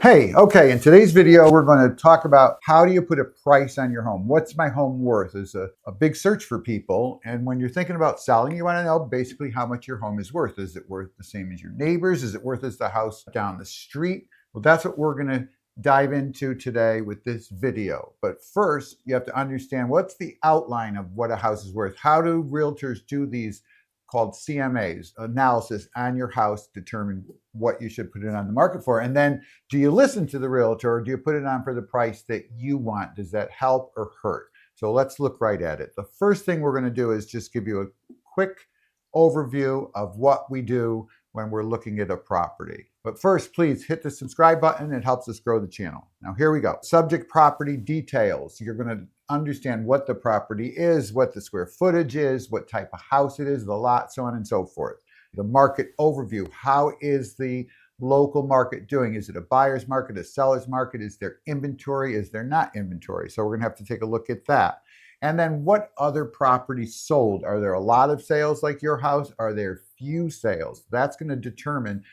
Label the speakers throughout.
Speaker 1: Hey, okay, in today's video, we're going to talk about how do you put a price on your home? What's my home worth is a big search for people. And when you're thinking about selling, you want to know basically how much your home is worth. Is it worth the same as your neighbors? Is it worth as the house down the street? Well, that's what we're going to dive into today with this video. But first, you have to understand what's the outline of what a house is worth. How do realtors do these called CMAs, analysis on your house, determine what you should put it on the market for? And then do you listen to the realtor or do you put it on for the price that you want? Does that help or hurt? So let's look right at it. The first thing we're going to do is just give you a quick overview of what we do when we're looking at a property. But first, please hit the subscribe button. It helps us grow the channel. Now, here we go. Subject property details. You're going to understand what the property is, what the square footage is, what type of house it is, the lot, so on and so forth. The market overview. How is the local market doing? Is it a buyer's market, a seller's market? Is there inventory? Is there not inventory? So we're going to have to take a look at that. And then what other properties sold? Are there a lot of sales like your house? Are there few sales? That's going to determine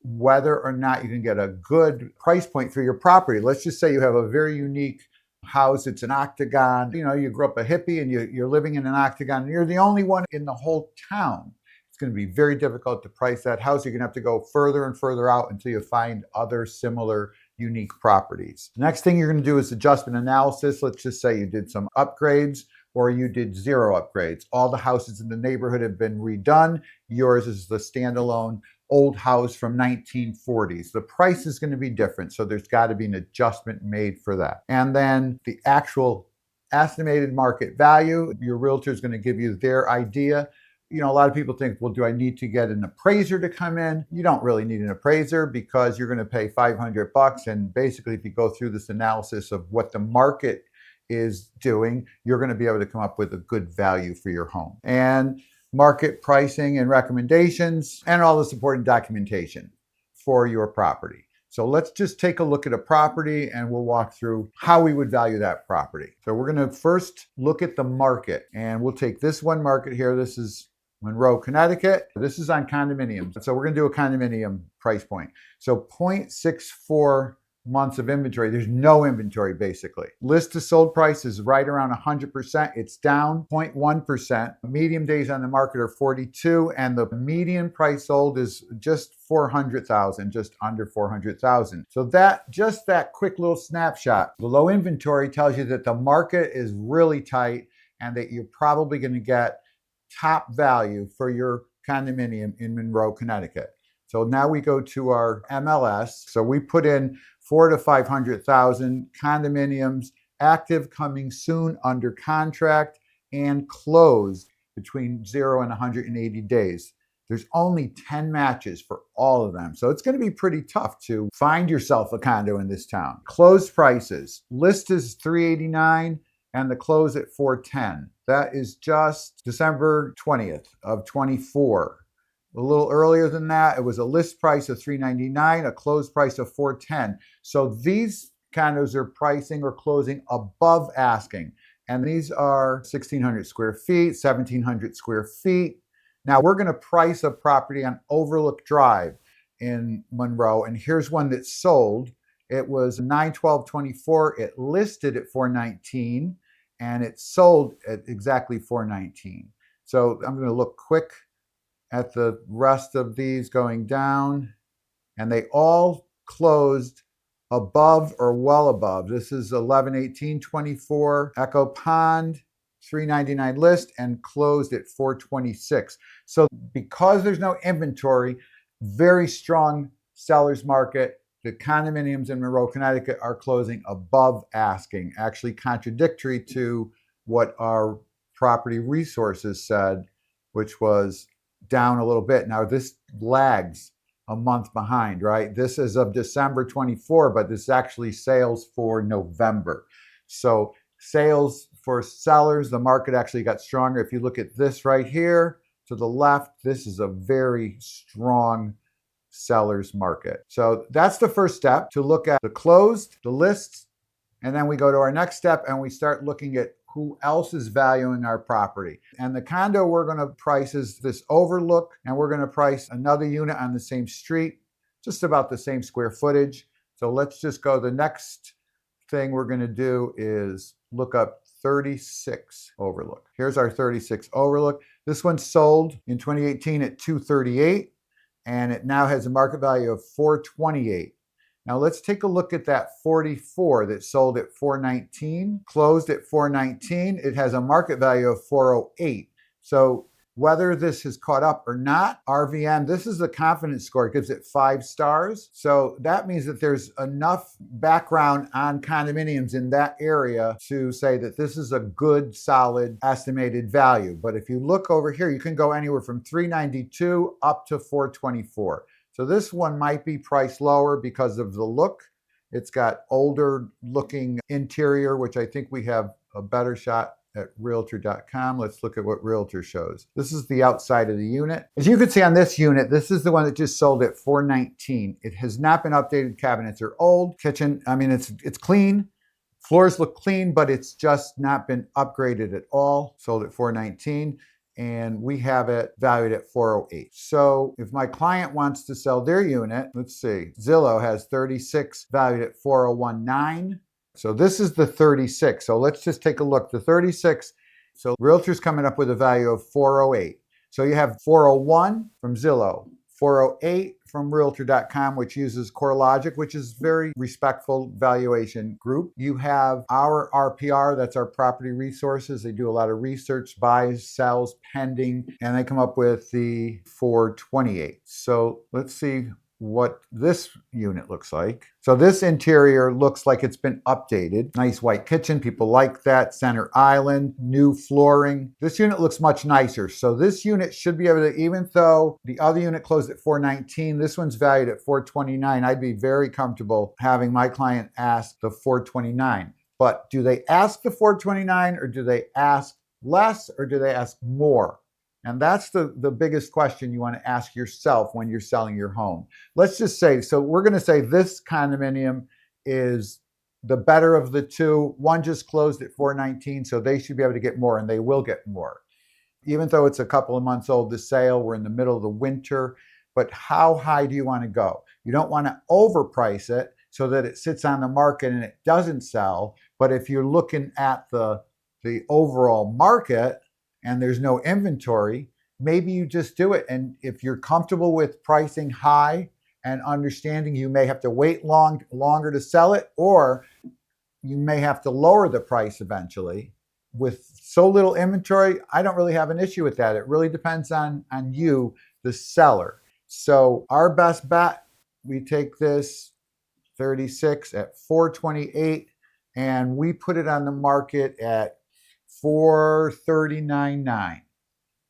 Speaker 1: whether or not you can get a good price point for your property. Let's just say you have a very unique house. It's an octagon. You know, you grew up a hippie and you're living in an octagon and you're the only one in the whole town. It's going to be very difficult to price that house. You're going to have to go further and further out until you find other similar unique properties. The next thing you're going to do is adjustment analysis. Let's just say you did some upgrades or you did zero upgrades. All the houses in the neighborhood have been redone. Yours is the standalone old house from 1940s. The price is going to be different, so there's got to be an adjustment made for that. And then the actual estimated market value, your realtor is going to give you their idea. You know, a lot of people think, well, do I need to get an appraiser to come in? You don't really need an appraiser because you're going to pay $500. And basically, if you go through this analysis of what the market is doing, you're going to be able to come up with a good value for your home. And market pricing and recommendations and all the supporting documentation for your property. So let's just take a look at a property and we'll walk through how we would value that property. So we're going to first look at the market, and we'll take this one market here. This is Monroe, Connecticut. This is on condominiums. So we're going to do a condominium price point. So 0.64 months of inventory. There's no inventory basically. List to sold price is right around 100%. It's down 0.1%. Medium days on the market are 42, and the median price sold is just 400,000, just under 400,000. So that quick little snapshot. The low inventory tells you that the market is really tight and that you're probably going to get top value for your condominium in Monroe, Connecticut. So now we go to our MLS. So we put in 400,000 to 500,000 condominiums, active, coming soon, under contract, and closed between 0 and 180 days. There's only 10 matches for all of them. So it's going to be pretty tough to find yourself a condo in this town. Closed prices. List is $389 and the close at $410. That is just December 20th of 24. A little earlier than that, it was a list price of $399, a closed price of $410. So these condos are pricing or closing above asking. And these are 1,600 square feet, 1,700 square feet. Now we're going to price a property on Overlook Drive in Monroe. And here's one that sold. It was $912.24. It listed at $419 and it sold at exactly $419. So I'm going to look quick at the rest of these going down, and they all closed above or well above. This is 11/18/24 Echo Pond, $399 list, and closed at $426. So because there's no inventory, very strong seller's market. The condominiums in Monroe, Connecticut are closing above asking, actually contradictory to what our property resources said, which was down a little bit. Now this lags a month behind, right? This is of December 24, but this is actually sales for November. So sales for sellers, the market actually got stronger. If you look at this right here to the left, this is a very strong seller's market. So that's the first step, to look at the closed, the lists, and then we go to our next step and we start looking at who else is valuing our property. And the condo we're going to price is this Overlook, and we're going to price another unit on the same street, just about the same square footage. So let's just go. The next thing we're going to do is look up 36 Overlook. Here's our 36 Overlook. This one sold in 2018 at 238, and it now has a market value of 428. Now let's take a look at that 44 that sold at 419, closed at 419. It has a market value of 408. So whether this has caught up or not, RVM, this is the confidence score. It gives it 5 stars. So that means that there's enough background on condominiums in that area to say that this is a good, solid estimated value. But if you look over here, you can go anywhere from 392 up to 424. So this one might be priced lower because of the look. It's got older looking interior, which I think we have a better shot at realtor.com. Let's look at what Realtor shows. This is the outside of the unit. As you can see on this unit, this is the one that just sold at 419. It has not been updated. Cabinets are old. Kitchen, I mean, it's clean. Floors look clean, but it's just not been upgraded at all. Sold at 419. And we have it valued at 408. So if my client wants to sell their unit, let's see, Zillow has 36 valued at 4019. So this is the 36. So let's just take a look. The 36, so Realtor's coming up with a value of 408. So you have 401 from Zillow, 408 from Realtor.com, which uses CoreLogic, which is very respectful valuation group. You have our RPR, that's our property resources. They do a lot of research, buys, sells, pending, and they come up with the 428. So let's see what this unit looks like. So this interior looks like it's been updated. Nice white kitchen, people like that. Center island, new flooring. This unit looks much nicer. So this unit should be able to, even though the other unit closed at 419, this one's valued at 429. I'd be very comfortable having my client ask the 429. But do they ask the 429 or do they ask less or do they ask more? And that's the biggest question you want to ask yourself when you're selling your home. Let's just say, so we're going to say this condominium is the better of the two. One just closed at 419, so they should be able to get more, and they will get more. Even though it's a couple of months old, the sale, we're in the middle of the winter, but how high do you want to go? You don't want to overprice it so that it sits on the market and it doesn't sell. But if you're looking at the overall market, and there's no inventory, maybe you just do it. And if you're comfortable with pricing high and understanding you may have to wait longer to sell it, or you may have to lower the price eventually. With so little inventory, I don't really have an issue with that. It really depends on you, the seller. So our best bet, we take this 36 at 428 and we put it on the market at 439.9,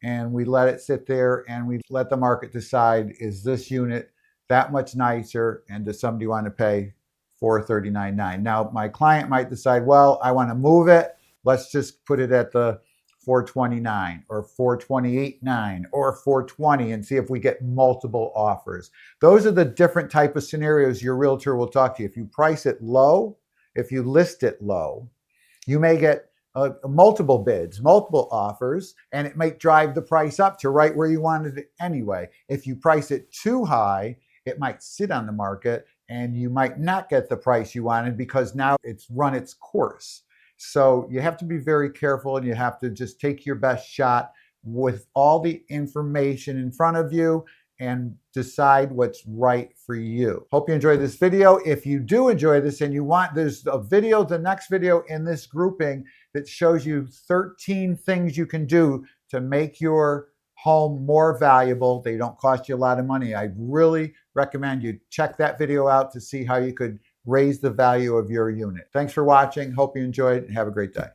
Speaker 1: and we let it sit there and we let the market decide, is this unit that much nicer, and does somebody want to pay 439.9? Now my client might decide, well, I want to move it, let's just put it at the 429 or 428.9 or 420 and see if we get multiple offers. Those are the different type of scenarios your realtor will talk to you. If you price it low, if you list it low, you may get multiple bids, multiple offers, and it might drive the price up to right where you wanted it anyway. If you price it too high, it might sit on the market and you might not get the price you wanted because now it's run its course. So you have to be very careful and you have to just take your best shot with all the information in front of you and decide what's right for you. Hope you enjoyed this video. If you do enjoy this and you want, there's a video, the next video in this grouping that shows you 13 things you can do to make your home more valuable. They don't cost you a lot of money. I really recommend you check that video out to see how you could raise the value of your unit. Thanks for watching. Hope you enjoyed and have a great day.